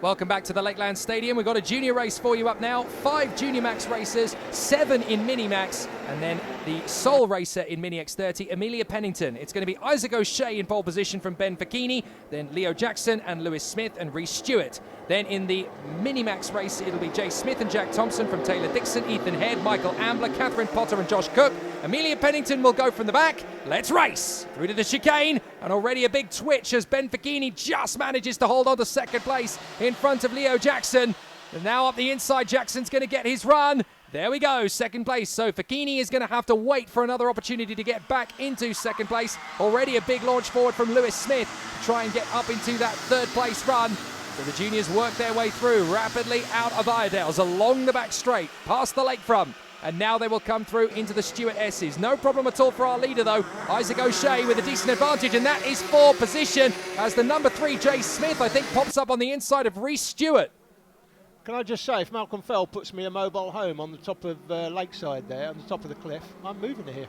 Welcome back to the Lakeland Stadium. We've got a junior race for you up now. 5 Junior Max racers, 7 in Minimax, and then the sole racer in Mini X30, Amelia Pennington. It's going to be Isaac O'Shea in pole position from Ben Facchini, then Leo Jackson and Lewis Smith and Reece Stewart. Then in the Minimax race, it'll be Jay Smith and Jack Thompson from Taylor Dixon, Ethan Head, Michael Ambler, Catherine Potter and Josh Cook. Amelia Pennington will go from the back. Let's race through to the chicane, and already a big twitch as Ben Facchini just manages to hold on to second place in front of Leo Jackson. And now up the inside, Jackson's going to get his run. There we go, second place. So Facchini is going to have to wait for another opportunity to get back into second place. Already a big launch forward from Lewis Smith to try and get up into that third place run. So the juniors work their way through rapidly out of Iredales, along the back straight, past the lakefront. And now they will come through into the Stewart S's. No problem at all for our leader, though. Isaac O'Shea with a decent advantage, and that is for position as the number 3, Jay Smith, I think, pops up on the inside of Reece Stewart. Can I just say, if Malcolm Fell puts me a mobile home on the top of Lakeside there, on the top of the cliff, I'm moving to here.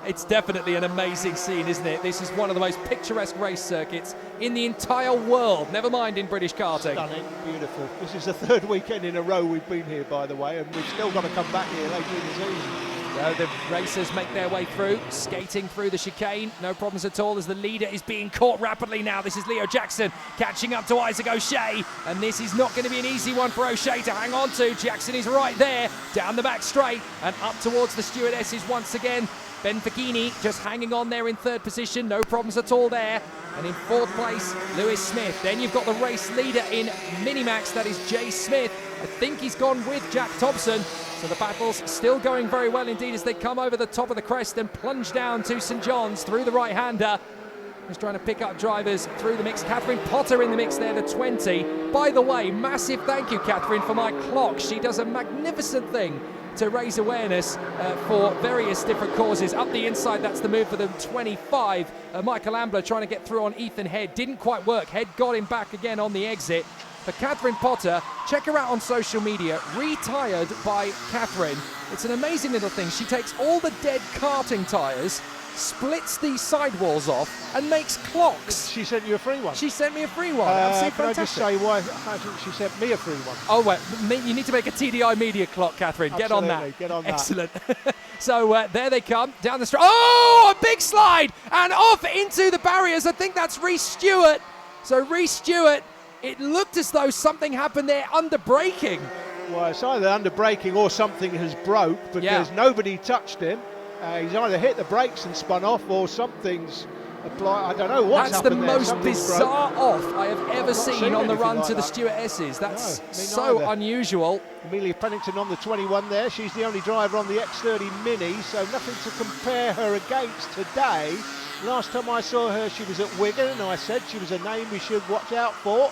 It's definitely an amazing scene, isn't it? This is one of the most picturesque race circuits in the entire world, never mind in British karting. Stunning, beautiful. This is the 3rd weekend in a row we've been here, by the way, and we've still got to come back here later in the season. So the racers make their way through, skating through the chicane. No problems at all as the leader is being caught rapidly now. This is Leo Jackson catching up to Isaac O'Shea. And this is not going to be an easy one for O'Shea to hang on to. Jackson is right there, down the back straight and up towards the Stewart S's once again. Ben Facchini just hanging on there in 3rd position. No problems at all there. And in 4th place, Lewis Smith. Then you've got the race leader in Minimax, that is Jay Smith. I think he's gone with Jack Thompson. So the battle's still going very well indeed as they come over the top of the crest and plunge down to St John's through the right-hander. Just trying to pick up drivers through the mix. Catherine Potter in the mix there to 20. By the way, massive thank you, Catherine, for my clock. She does a magnificent thing to raise awareness for various different causes. Up the inside, that's the move for them, 25. Michael Ambler trying to get through on Ethan Head. Didn't quite work. Head got him back again on the exit. For Catherine Potter, check her out on social media, Retired by Catherine. It's an amazing little thing. She takes all the dead karting tyres, splits the sidewalls off, and makes clocks. She sent you a free one? She sent me a free one. Absolutely can fantastic. I just say, why hasn't she sent me a free one? Oh, wait, you need to make a TDI media clock, Catherine. Get on that. Get on that. Excellent. So there they come, down the straight. Oh, a big slide, and off into the barriers. I think that's Reece Stewart. So Reece Stewart, it looked as though something happened there under braking. Well, it's either under braking or something has broke because nobody touched him. He's either hit the brakes and spun off or something's applied. I don't know what's happened there. That's the most bizarre off I have ever seen on the run to the Stewart S's. That's so unusual. Amelia Pennington on the 21 there. She's the only driver on the X30 Mini, so nothing to compare her against today. Last time I saw her, she was at Wigan, and I said she was a name we should watch out for.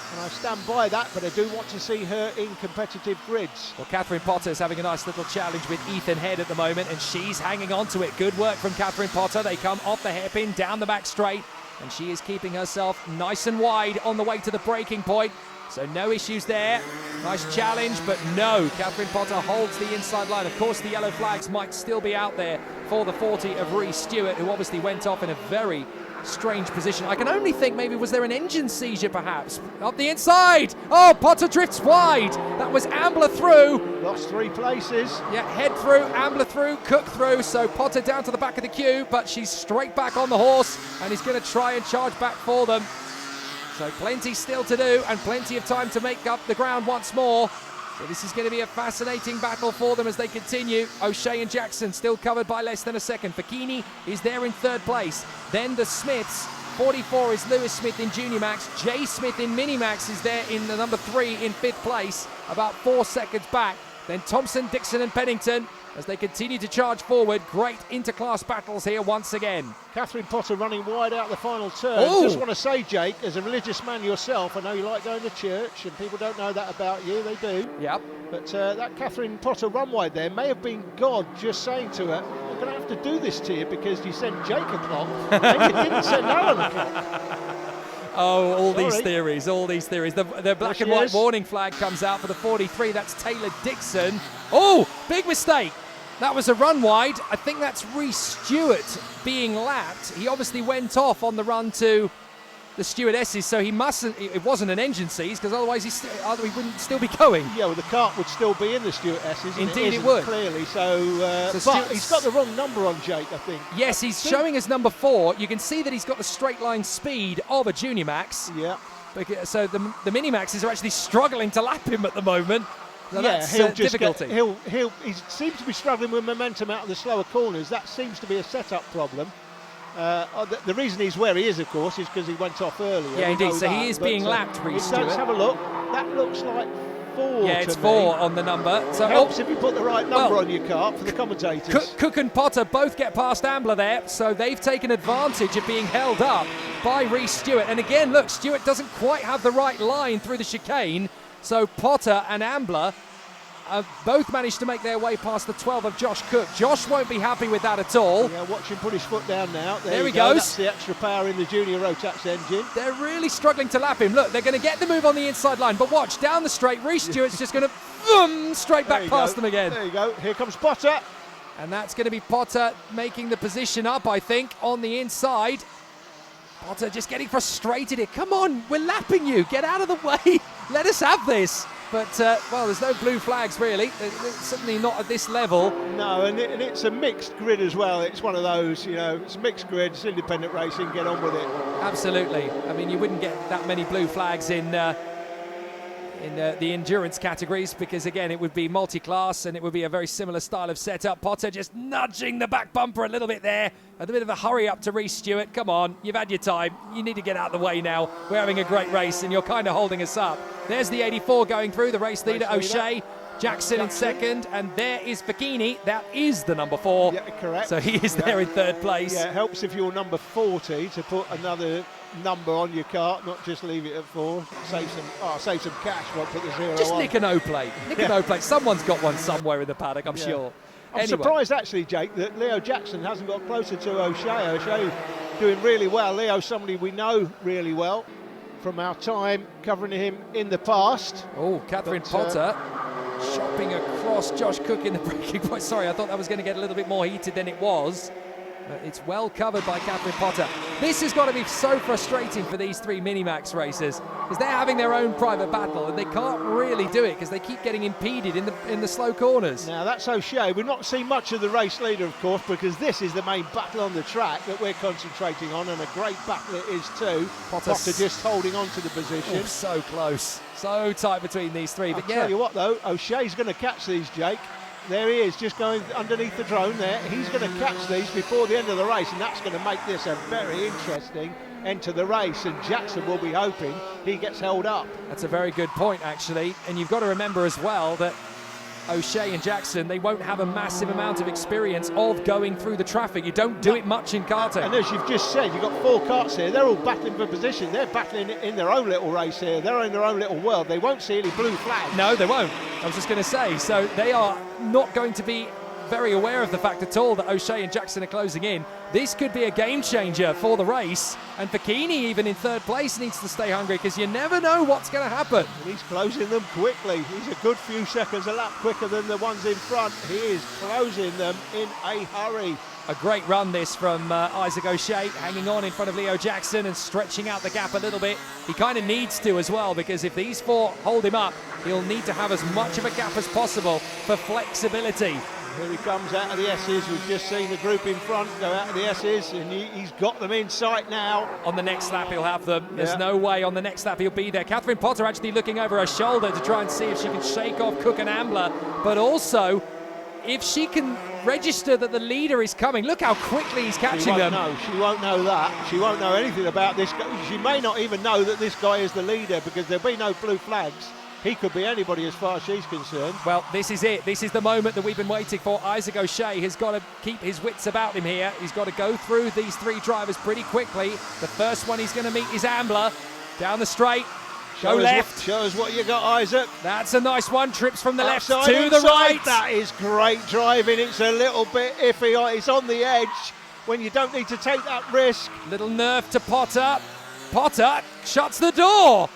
And I stand by that, but I do want to see her in competitive grids. Well, Catherine Potter's having a nice little challenge with Ethan Head at the moment, and she's hanging on to it. Good work from Catherine Potter. They come off the hairpin, down the back straight, and she is keeping herself nice and wide on the way to the braking point. So no issues there. Nice challenge, but no. Catherine Potter holds the inside line. Of course, the yellow flags might still be out there for the 40 of Reece Stewart, who obviously went off in a very strange position. I can only think maybe was there an engine seizure perhaps? Up the inside! Oh, Potter drifts wide! That was Ambler through. Lost 3 places. Yeah, Head through, Ambler through, Cook through, so Potter down to the back of the queue, but she's straight back on the horse and he's going to try and charge back for them. So plenty still to do and plenty of time to make up the ground once more. So this is going to be a fascinating battle for them as they continue. O'Shea and Jackson still covered by less than a second. Facchini is there in 3rd place. Then the Smiths. 44 is Lewis Smith in Junior Max. Jay Smith in Minimax is there in the number 3 in 5th place, about 4 seconds back. Then Thompson, Dixon and Pennington as they continue to charge forward. Great interclass battles here once again. Catherine Potter running wide out the final turn. Ooh. Just want to say, Jake, as a religious man yourself, I know you like going to church and people don't know that about you, they do. Yep. But that Catherine Potter run wide there may have been God just saying to her, I'm going to have to do this to you because you sent Jake a clock and you didn't send Alan a clock. Oh, all these theories. The black and white warning flag comes out for the 43. That's Taylor Dixon. Oh, big mistake. That was a run wide. I think that's Reece Stewart being lapped. He obviously went off on the run to the stewardesses, so he mustn't. It wasn't an engine seize, because otherwise he wouldn't still be going. Yeah, well, the cart would still be in the stewardesses. Indeed, it would. Clearly, but he's got the wrong number on Jake, I think. Yes, he's showing as number 4. You can see that he's got the straight line speed of a Junior Max. Yeah. So the Minimaxes are actually struggling to lap him at the moment. So yeah, that's difficulty. He seems to be struggling with momentum out of the slower corners. That seems to be a setup problem. The reason he's where he is, of course, is because he went off earlier. Yeah, indeed. So he is being lapped, Reece Stewart. Let's have a look. That looks like 4. Yeah, it's 4 on the number. So helps if you put the right number on your cart for the commentators. Cook and Potter both get past Ambler there, so they've taken advantage of being held up by Reece Stewart. And again, look, Stewart doesn't quite have the right line through the chicane, so Potter and Ambler have both managed to make their way past the 12 of Josh Cook. Josh won't be happy with that at all. Yeah, watch him put his foot down now. There he goes. That's the extra power in the Junior Rotax engine. They're really struggling to lap him. Look, they're going to get the move on the inside line, but watch, down the straight, Reece Stewart's just going to straight back past them again. There you go. Here comes Potter. And that's going to be Potter making the position up, I think, on the inside. Potter just getting frustrated here. Come on, we're lapping you. Get out of the way. Let us have this. But, well, there's no blue flags, really. They're certainly not at this level. No, and it's a mixed grid as well. It's one of those, it's a mixed grid, it's independent racing, get on with it. Absolutely. I mean, you wouldn't get that many blue flags in the endurance categories, because, again, it would be multi-class and it would be a very similar style of setup. Potter just nudging the back bumper a little bit there. A bit of a hurry up to Reece Stewart. Come on, you've had your time. You need to get out of the way now. We're having a great race and you're kind of holding us up. There's the 84 going through, the race leader, O'Shea. Jackson in second, and there is Bikini. That is the number 4. Yeah, correct. So he is there in third place. Yeah, it helps if you're number 40 to put another number on your cart, not just leave it at 4. Save some cash. Won't put the 0 just on. nick an O-plate. Nick an O-plate. Someone's got one somewhere in the paddock, I'm sure. I'm surprised, actually, Jake, that Leo Jackson hasn't got closer to O'Shea. O'Shea doing really well. Leo's somebody we know really well from our time covering him in the past. Oh, Catherine Potter chopping across Josh Cook in the braking point. Sorry, I thought that was going to get a little bit more heated than it was. It's well covered by Catherine Potter. This has got to be so frustrating for these 3 Minimax racers, because they're having their own private battle and they can't really do it because they keep getting impeded in the slow corners. Now that's O'Shea. We've not seen much of the race leader, of course, because this is the main battle on the track that we're concentrating on, and a great battle it is too. Potter just holding on to the position. Oh, so close. So tight between these 3. But I'll tell you what though, O'Shea's going to catch these, Jake. There he is, just going underneath the drone there. He's going to catch these before the end of the race, and that's going to make this a very interesting end to the race. And Jackson will be hoping he gets held up. That's a very good point, actually. And you've got to remember as well that O'Shea and Jackson, they won't have a massive amount of experience of going through the traffic. You don't do it much in karting. And as you've just said, you've got 4 carts here. They're all battling for position. They're battling in their own little race here. They're in their own little world. They won't see any blue flags. No, they won't. I was just going to say, so they are not going to be very aware of the fact at all that O'Shea and Jackson are closing in. This could be a game changer for the race, and Bikini, even in third place, needs to stay hungry, because you never know what's going to happen. And he's closing them quickly. He's a good few seconds a lap quicker than the ones in front. He is closing them in a hurry. A great run this from Isaac O'Shea, hanging on in front of Leo Jackson and stretching out the gap a little bit. He kind of needs to as well, because if these 4 hold him up, he'll need to have as much of a gap as possible for flexibility. Here he comes out of the S's. We've just seen the group in front go out of the S's, and he's got them in sight now. On the next lap, he'll have them. There's no way on the next lap he'll be there. Catherine Potter actually looking over her shoulder to try and see if she can shake off Cook and Ambler, but also if she can register that the leader is coming. Look how quickly he's catching them. She won't know that. She won't know anything about this guy. She may not even know that this guy is the leader, because there'll be no blue flags. He could be anybody as far as she's concerned. Well, this is it. This is the moment that we've been waiting for. Isaac O'Shea has got to keep his wits about him here. He's got to go through these 3 drivers pretty quickly. The first one he's going to meet is Ambler. Down the straight. Go left. Show us what you got, Isaac. That's a nice one. Trips from the left Outside, to the right. That is great driving. It's a little bit iffy. It's on the edge when you don't need to take that risk. Little nerve to Potter. Potter shuts the door.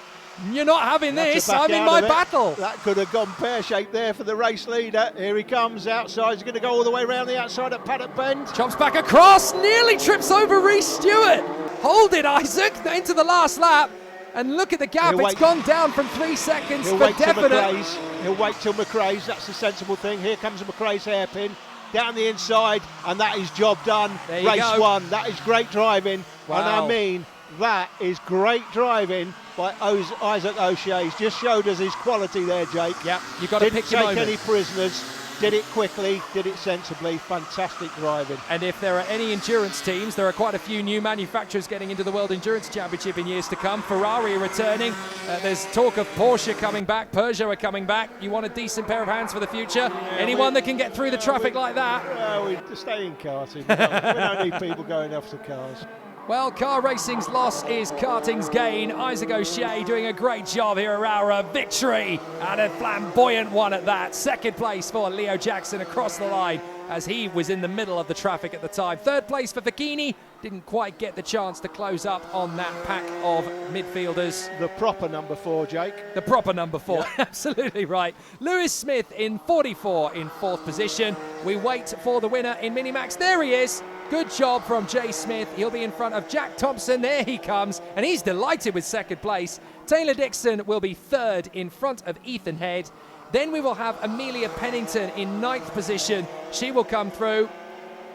You're not having this. I'm in my battle. That could have gone pear-shaped there for the race leader. Here he comes outside. He's going to go all the way around the outside at Paddock Bend. Chops back across. Nearly trips over Reece Stewart. Hold it, Isaac, into the last lap. And look at the gap, it's gone down from 3 seconds for definite. He'll wait till McRae's, that's the sensible thing. Here comes McRae's hairpin, down the inside, and that is job done. Race one, that is great driving. Wow. And I mean, that is great driving by Isaac O'Shea. He's just showed us his quality there, Jake. Yeah, you've got to pick your moment. Didn't take any prisoners. Did it quickly, did it sensibly, fantastic driving. And if there are any endurance teams, there are quite a few new manufacturers getting into the World Endurance Championship in years to come. Ferrari are returning, there's talk of Porsche coming back, Peugeot are coming back. You want a decent pair of hands for the future? Yeah, anyone that can get through the traffic like that? We stay in karting, we don't need people going off the cars. Well, car racing's loss is karting's gain. Isaac O'Shea doing a great job here at Rowrah. Victory, and a flamboyant one at that. Second place for Leo Jackson across the line as he was in the middle of the traffic at the time. Third place for Fachini. Didn't quite get the chance to close up on that pack of midfielders. The proper number 4, Jake. The proper number 4, yeah. Absolutely right. Lewis Smith in 44 in 4th position. We wait for the winner in Minimax. There he is. Good job from Jay Smith. He'll be in front of Jack Thompson. There he comes, and he's delighted with second place. Taylor Dixon will be third in front of Ethan Head. Then we will have Amelia Pennington in 9th position. She will come through,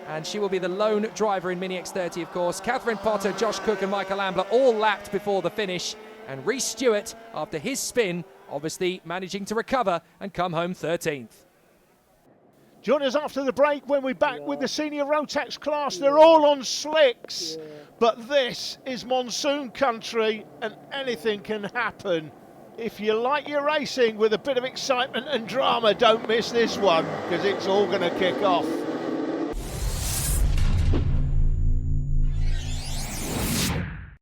and she will be the lone driver in Mini X30, of course. Catherine Potter, Josh Cook and Michael Ambler all lapped before the finish. And Rhys Stewart, after his spin, obviously managing to recover and come home 13th. Join us after the break when we're back with the senior Rotax class. They're all on slicks, but this is monsoon country and anything can happen. If you like your racing with a bit of excitement and drama, don't miss this one because it's all going to kick off.